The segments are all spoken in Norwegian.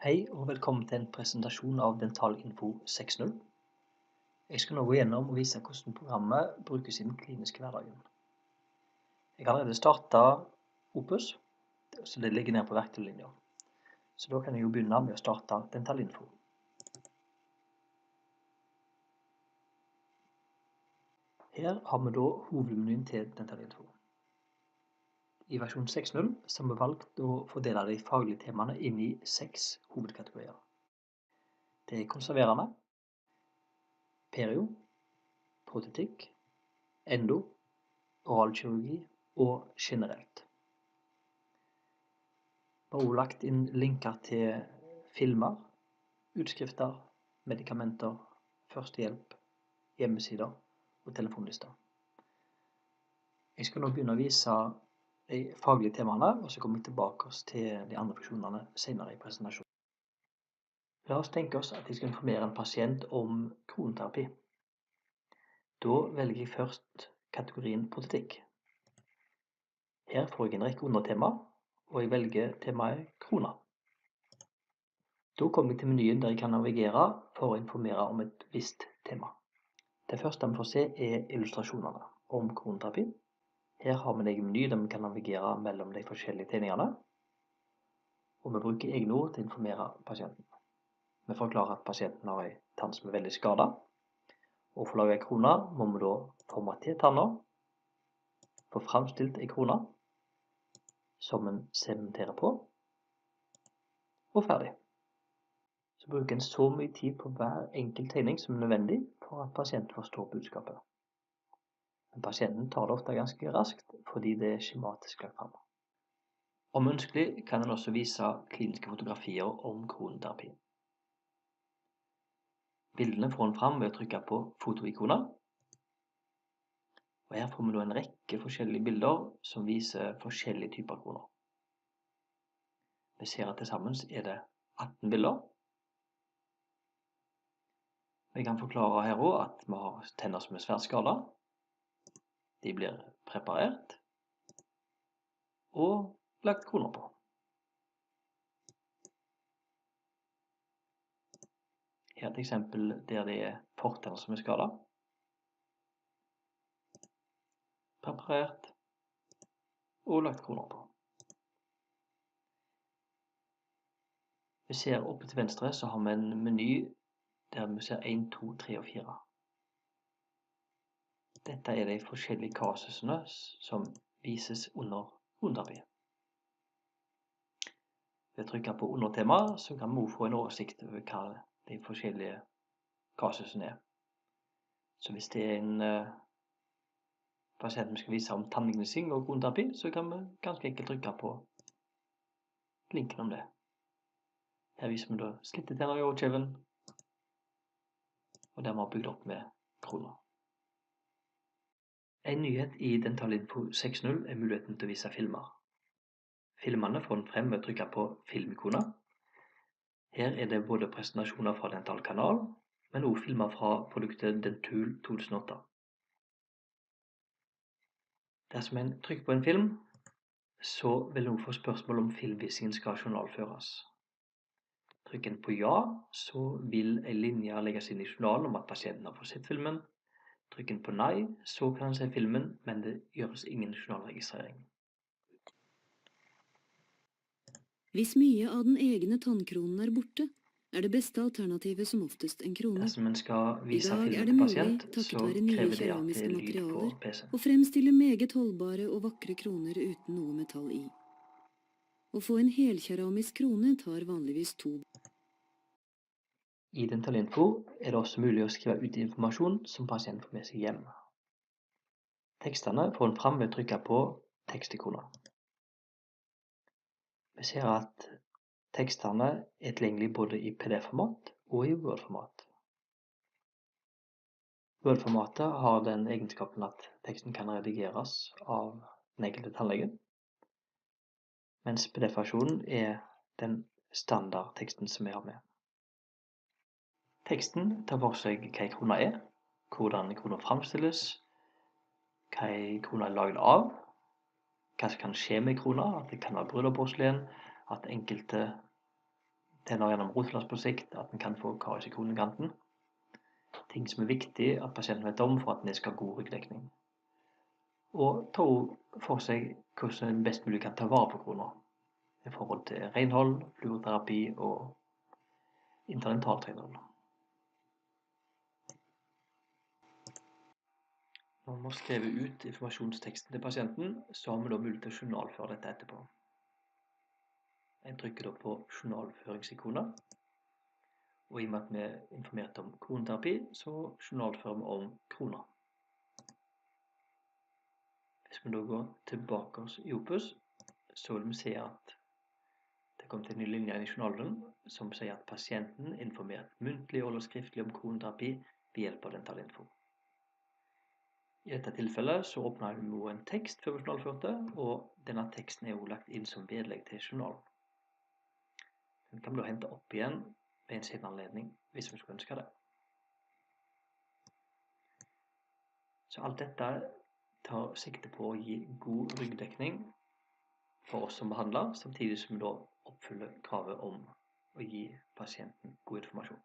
Hei og velkommen til en presentasjon av Dentalinfo 6.0. Jeg skal nå gå gjennom og vise hvordan programmet brukes i den kliniske hverdagen. Jeg har allerede startet Opus, så det ligger ned på verktøylinja. Så da kan jeg jo begynne med å starte Dentalinfo. Her har vi da hovedmenyen til Dentalinfo. I versjon 6.0 så har vi valgt å fordele de faglige temaene inn i 6 hovedkategorier. Det er konserverende, perio, protetikk, endo, oralkirurgi og generelt. Vi har også lagt inn linker til filmer, utskrifter, medikamenter, førstehjelp, hjemmesider og telefonlister. Jeg skal nå begynne å vise de faglige temaene, og så kommer jeg tilbake til de andre funksjonene senere i presentasjonen. La oss tenke oss at jeg skal informere en pasient om kroneterapi. Da velger jeg først kategorien protetikk. Her får jeg en rekke undertemaer, og jeg velger temaet krona. Da kommer jeg til menyen der jeg kan navigere for å informere om et visst tema. Det første vi får se er illustrasjonene om kroneterapi. Her har vi en egen meny der vi kan navigere mellom de forskjellige tegningene, og vi bruker egne ord til å informere pasienten. Vi forklarer at pasienten har en tann som er veldig skadet, og for å lage en krone må vi da formatere tanna, få fremstilt en krone som en sementerer på, og ferdig. Så bruker en så mye tid på hver enkelt tegning som er nødvendig for at pasienten forstår budskapet. Men pasienten tar det ofte ganske raskt fordi det er skjematisk lagt frem. Om ønskelig kan en også vise kliniske fotografier om kroneterapi. Bildene får en frem ved å trykke på fotoikoner. Og her får vi nå en rekke forskjellige bilder som viser forskjellige typer kroner. Vi ser at til sammen er det 18 bilder. Vi kan forklare her også at vi har tenner som er svært skadet. De blir preparert og lagt kroner på. Her er et eksempel der det er fortenner som er skadet. Preparert og lagt kroner på. Vi ser oppe til venstre så har vi en meny der vi ser 1, 2, 3 og 4. Dette er de forskjellige kasusene som vises under kroneterapi. Ved å trykke på undertema så kan vi også få en oversikt over hva de forskjellige kasusene er. Så hvis det er en pasient vi skal vise om tanngnissing og kroneterapi, så kan vi ganske enkelt trykke på linken om det. Her viser vi da slitte tenner i overkjeven, og der vi har bygd opp med kroner. En nyhet i Dentalinfo 6.0 er muligheten til å vise filmer. Filmene får en frem ved å trykke på filmikoner. Her er det både presentasjoner fra Dental Kanal, men også filmer fra produktet Dentul 2008. Dersom en trykker på en film, så vil en få spørsmål om filmvisningen skal journalføres. Trykker en på ja, så vil en linje legges inn i journalen om at pasienten har fått sett filmen. Trykker en på nei, så kan han se filmen, men det gjøres ingen journalregistrering. Hvis mye av den egne tannkronen er borte, er det beste alternativet som oftest en krone. Dersom en skal I vise dag er filmen det til mulig, pasient, takket så være nye krever det at det keramiske er lyd på materialer, PC. å fremstille meget holdbare og vakre kroner uten noe metall i. Å få en helkeramisk krone tar vanligvis 2. I Dentalinfo er det også mulig å skrive ut informasjon som pasienten får med seg hjem. Tekstene får en frem ved å trykke på tekstikoner. Vi ser at tekstene er tilgjengelige både i PDF-format og i Word-format. Word-formatet har den egenskapen at teksten kan redigeres av den enkelte tannlegen, mens PDF-versjonen er den standardteksten som vi har med. Teksten tar for seg hva en krone er, hvordan en krone fremstilles, hva en krone er laget av, hva som kan skje med krona, at det kan være brudd av porselen, at enkelte tenner gjennom rotflass på sikt, at en kan få karies i kronekanten. Ting som er viktig at pasienten vet om for at en skal ha god ryggdekning. Og ta for seg hvordan en best mulig kan ta vare på krona i forhold til renhold, fluorterapi og interdentalrenhold. Når vi har skrevet ut informasjonsteksten til pasienten, så har vi da mulighet til å journalføre dette etterpå. En trykker da på journalføringsikonet, og i og med at vi er informert om kroneterapi, så journalfører vi om krona. Hvis vi da går tilbake i Opus, så vil vi se at det kommer til en ny linje i journalen som sier at pasienten er informert muntlig eller skriftlig om kroneterapi ved hjelp av dentalinfo. I dette tilfellet så åpner vi jo en tekst før vi journalførte, og denne teksten er jo lagt inn som vedlegg til journalen. Den kan vi da hente opp igjen ved en senere anledning, hvis vi skulle ønske det. Så alt dette tar sikte på å gi god ryggdekning for oss som behandler, samtidig som vi da oppfyller kravet om å gi pasienten god informasjon.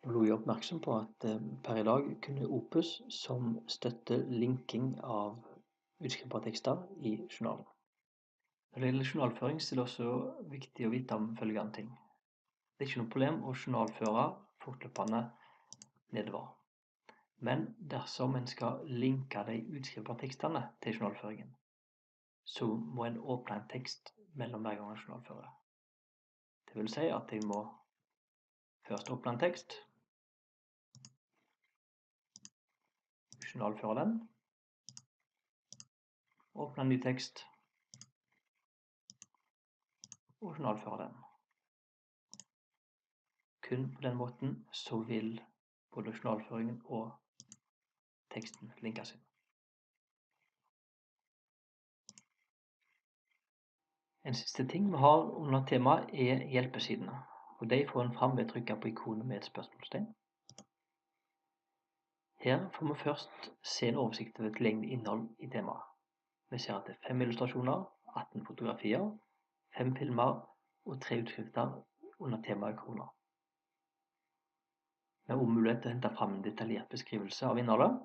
Nå er jeg oppmerksom på at per i dag kunne Opus som støtter linking av utskrivbare tekster i journalen. Når det gjelder journalføring, så er det også viktig å vite om følgende ting. Det er ikke noe problem å journalføre fortløpende nedover. Men dersom en skal linke de utskrivbare tekstene til journalføringen, så må en åpne en tekst mellom hver gang en journalfører. Det vil si at jeg må først åpne en tekst, journalføre den, åpne en ny tekst og journalføre den. Kun på den måten så vil både journalføringen og teksten linkes inn. En siste ting vi har under temaet er hjelpesidene, og de får en fram ved å trykke på ikonet med et spørsmålstegn. Her får vi først se en oversikt over tilgjengelig innhold i temaet. Vi ser at det er 5 illustrasjoner, 18 fotografier, 5 filmer og 3 utskrifter under temaet kroner. Vi har også mulighet til å hente fram en detaljert beskrivelse av innholdet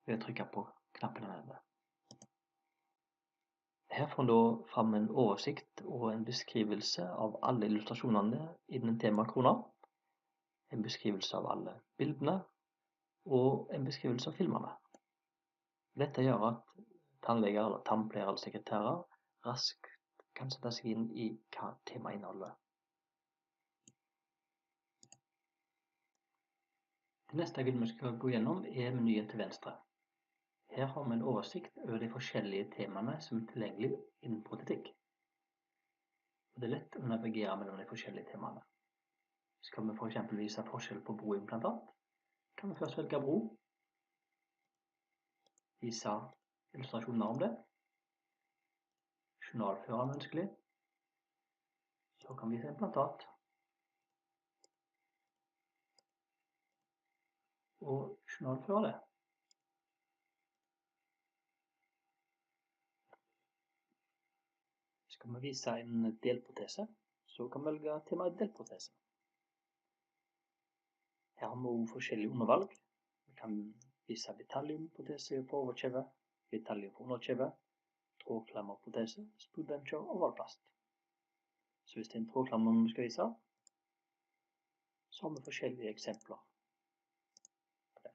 ved å trykke på knappen nede. Her får vi da fram en oversikt og en beskrivelse av alle illustrasjonene innen temaet kroner, en beskrivelse av alle bildene og en beskrivelse av filmene. Dette gjør at tannleger eller tannpleiere eller sekretærer raskt kan sette seg inn i hva temaet inneholder. Det neste vi skal gå gjennom er menyen til venstre. Her har vi en oversikt over de forskjellige temaene som er tilgjengelige innen protetikk. Det er lett å navigere mellom de forskjellige temaene. Skal vi for eksempel vise forskjell på broimplantat, kan vi først velge bro, vise illustrasjoner om det, journalføre om ønskelig, så kan vi vise implantat, og journalføre det. Skal vi vise en delprotese, så kan vi velge temaet delprotese. Her har vi også forskjellige undervalg. Vi kan vise vitaliumprotese for overkjeve, vitalium for underkjeve, trådklammerprotese, spoodbencher og valplast. Så hvis det er en trådklammer vi skal vise, så har vi forskjellige eksempler på det.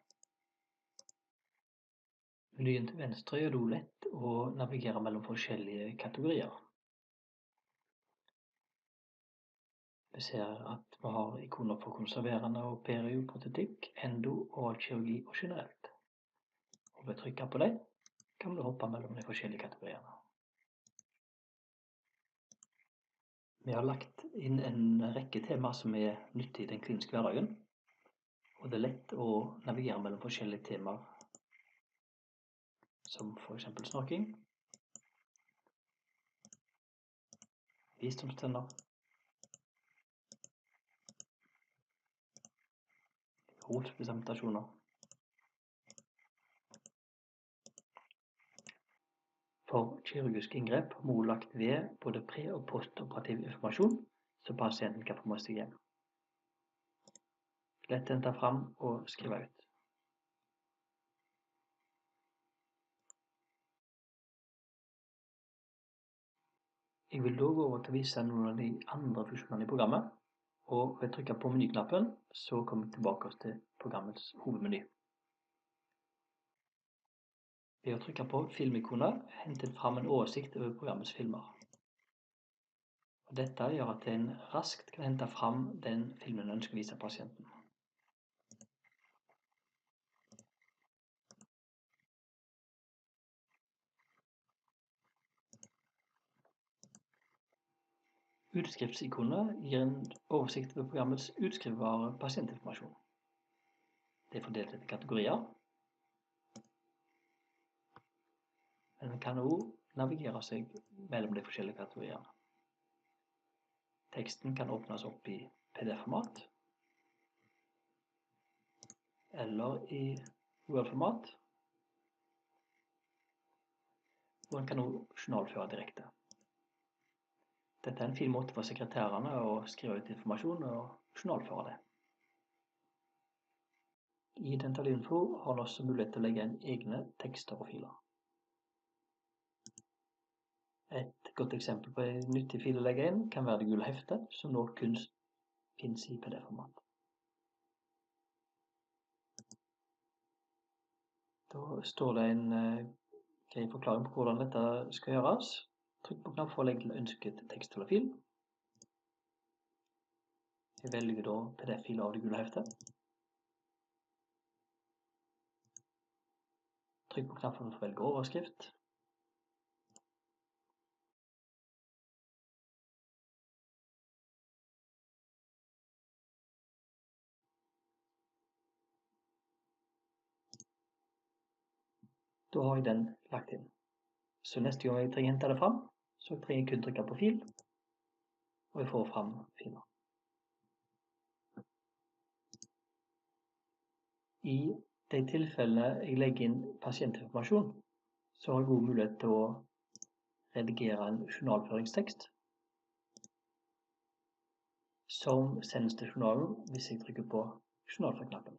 Menyen til venstre gjør det lett å navigere mellom forskjellige kategorier. Vi ser at vi har ikoner for konserverende og perioprotetikk, endo, oralkirurgi og generelt. Og ved å trykke på dem, kan vi hoppe mellom de forskjellige kategoriene. Vi har lagt inn en rekke temaer som er nyttige i den kliniske hverdagen, og det er lett å navigere mellom forskjellige temaer, som for eksempel snorking, visdomstenner, rotsimplantasjoner, for kirurgisk inngrep må lagt ved både pre- og postoperativ informasjon, så pasienten kan få med seg hjem. Lett å hente fram og skrive ut. Jeg vil da gå over til å vise noen av de andre funksjonene i programmet, og ved å trykke på menyknappen så kommer vi tilbake til programmets hovedmeny. Ved å trykke på filmikonet henter jeg fram en oversikt over programmets filmer. Og dette gjør at en raskt kan hente fram den filmen en ønsker å vise pasienten. Utskriftsikonet gir en oversikt over programmets utskrivbare pasientinformasjon. Det er fordelt etter kategorier, men man kan også navigere seg mellom de forskjellige kategoriene. Teksten kan åpnes opp i PDF-format, eller i Word-format, og man kan også journalføre direkte. Dette er en fin måte for sekretærene å skrive ut informasjon og journalføre det. I Dentalinfo har man også mulighet til å legge inn egne tekster og filer. Et godt eksempel på en nyttig fil å legge inn kan være det gule heftet, som nå kun finnes i PDF-format. Da står det en grei forklaring på hvordan dette skal gjøres. Trykk på knapp for å legge til ønsket tekst eller fil. Jeg velger da PDF-fil av det gule heftet. Trykk på knappen for å velge overskrift. Da har jeg den lagt inn. Så neste gang jeg trenger å hente det fram, så trenger jeg kun trykke på fil, og jeg får fram filer. I de tilfellene jeg legger inn pasientinformasjon, så har jeg god mulighet til å redigere en journalføringstekst som sendes til journalen hvis jeg trykker på journalførknappen.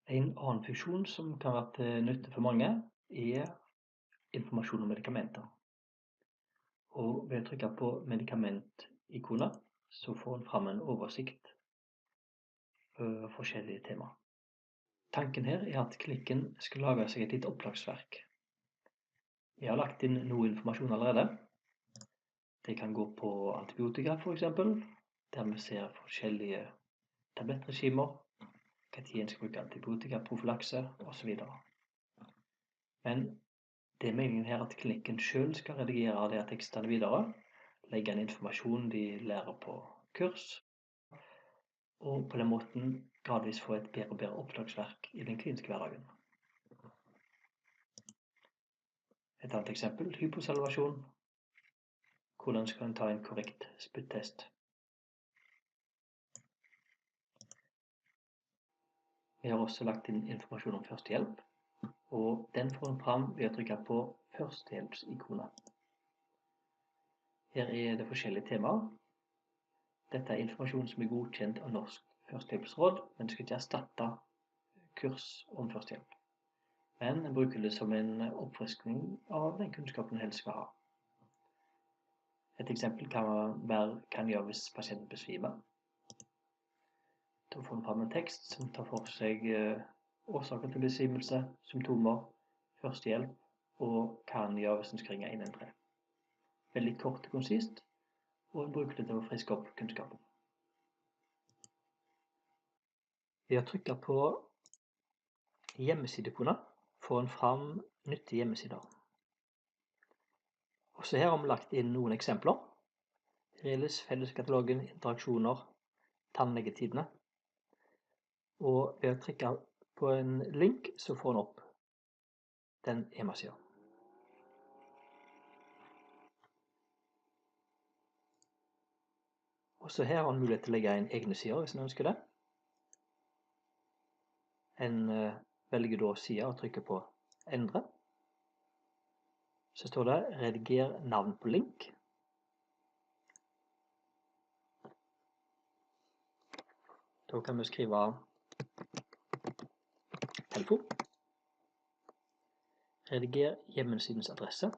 En annen funksjon som kan være til nytte for mange, er informasjon om medikamenter. Og ved å trykke på medikamentikonet, så får en fram en oversikt over forskjellige temaer. Tanken her er at klinikken skal lage seg et litt opplagsverk. Jeg har lagt inn noe informasjon allerede. Det kan gå på antibiotika for eksempel, der vi ser forskjellige tablettregimer, når en skal bruke antibiotika, profylakse osv. Men det er meningen her at klinikken selv skal redigere de tekstene videre, legge inn informasjon de lærer på kurs, og på den måten gradvis få et bedre og bedre oppslagsverk i den kliniske hverdagen. Et annet eksempel, hyposalivasjon. Hvordan skal en ta en korrekt spyttest? Vi har også lagt inn informasjon om førstehjelp, og den får en fram ved å trykke på førstehjelpsikonet. Her er det forskjellige temaer. Dette er informasjon som er godkjent av Norsk førstehjelpsråd, men skal ikke erstatte kurs om førstehjelp. Men en bruker det som en oppfriskning av den kunnskapen en helst skal ha. Et eksempel kan være kan gjøre hvis pasienten besvimer. Da får en fram en tekst som tar for seg årsaker til besvimelse, symptomer, førstehjelp og hva en gjør hvis en skal ringe 113. Veldig kort og konsist, og en bruker det til å friske opp kunnskapen. Ved å trykke på hjemmesideikonet får en fram nyttige hjemmesider. Også her har vi lagt inn noen eksempler. Relis, felleskatalogen, interaksjoner, tannlegetidene. Og ved å trykke på en link så får en opp den hjemmesiden. Også her har en mulighet til å legge inn egne sider hvis en ønsker det. En velger da siden og trykker på endre. Så står det rediger navn på link, Da kan vi skrive telefon. Rediger hjemmesidens adresse.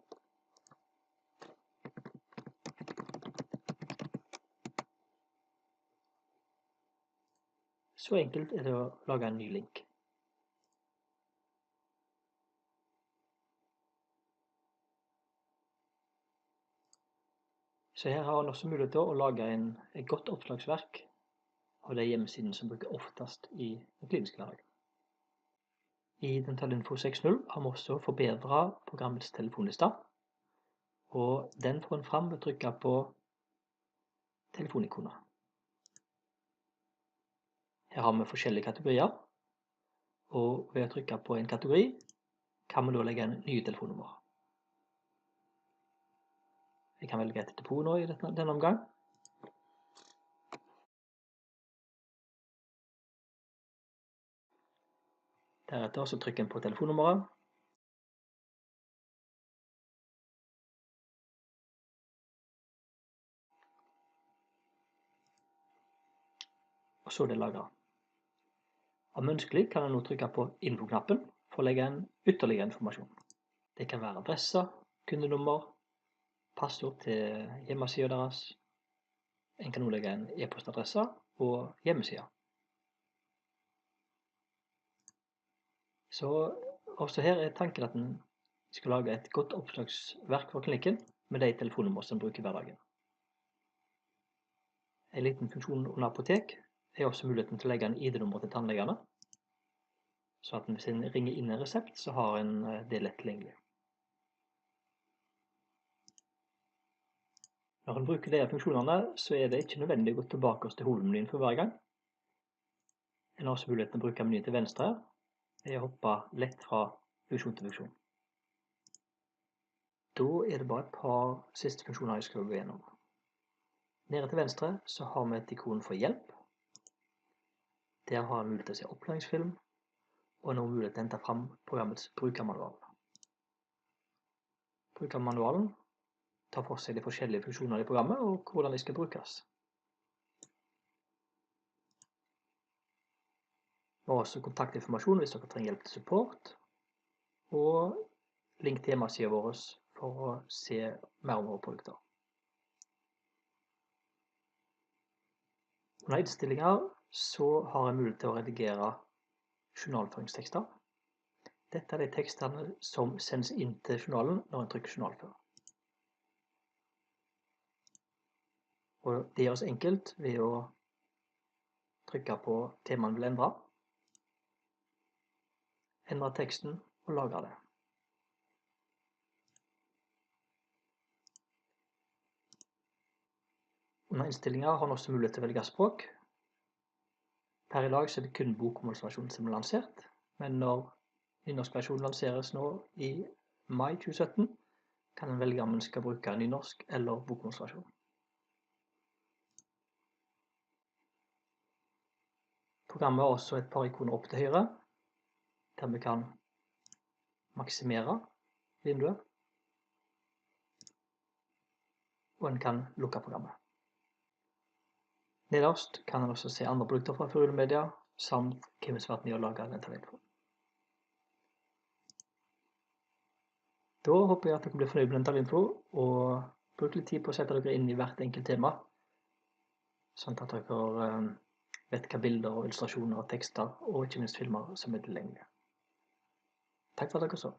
Så enkelt er det å lage en ny link. Så her har man også mulighet til å lage et godt oppslagsverk av de hjemmesidene som bruker oftest i den kliniske hverdagen. I Dentalinfo 6.0 har vi også forbedret programmets telefonliste, og den får en fram ved å trykke på telefonikoner. Her har vi forskjellige kategorier, og ved å trykke på en kategori kan vi da legge inn nye telefonnummer. Vi kan velge et depot nå i denne omgang. Deretter så trykker en på telefonnummeret. Og så er det lagret. Om ønskelig kan en nå trykke på info-knappen for å legge inn ytterligere informasjon. Det kan være adresser, kundenummer, passord til hjemmesiden deres. En kan nå legge inn e-postadresser og hjemmesider. Så også her er tanken at en skal lage et godt oppslagsverk for klinikken med de telefonnummer som en bruker i hverdagen. En liten funksjon under apotek er også muligheten til å legge inn ID-nummer til tannlegene, så at hvis en ringer inn en resept, så har en det lett tilgjengelig. Når en bruker disse funksjonene, så er det ikke nødvendig å gå tilbake til hovedmenyen for hver gang. En har også muligheten til å bruke menyen til venstre, ved å hoppe lett fra funksjon til funksjon. Da er det bare et par siste funksjoner jeg skal gå gjennom. Nede til venstre så har vi et ikon for hjelp. Der har en mulighet til å se opplæringsfilm, og en har mulighet til å hente fram programmets brukermanual. Brukermanualen tar for seg de forskjellige funksjoner i programmet og hvordan de skal brukes. Vi har også kontaktinformasjon hvis dere trenger hjelp til support, og link til hjemmesiden vår for å se mer om våre produkter. Under innstillinger så har jeg mulighet til å redigere journalføringstekster. Dette er de tekstene som sendes inn til journalen når en trykker journalfør. Og det gjøres enkelt ved å trykke på temaet en vil endre teksten og lagre det. Under innstillinger har en også mulighet til å velge språk. Per i dag så er det kun bokmålsversjonen som er lansert, men når nynorskversjonen lanseres nå i mai 2017, kan en velge om en skal bruke nynorsk eller bokmålsversjon. Programmet har også et par ikoner opp til høyre, der vi kan maksimere vinduet, og en kan lukke programmet. Nederst kan en også se andre produkter fra Furulemedia, samt hvem som har vært med å lage Dentalinfo. Da håper jeg at dere blir fornøyd med Dentalinfo, og bruker litt tid på å sette dere inn i hvert enkelt tema, sånn at dere vet hva bilder og illustrasjoner og tekster, og ikke minst filmer som er tilgjengelige. Takk for at dere så.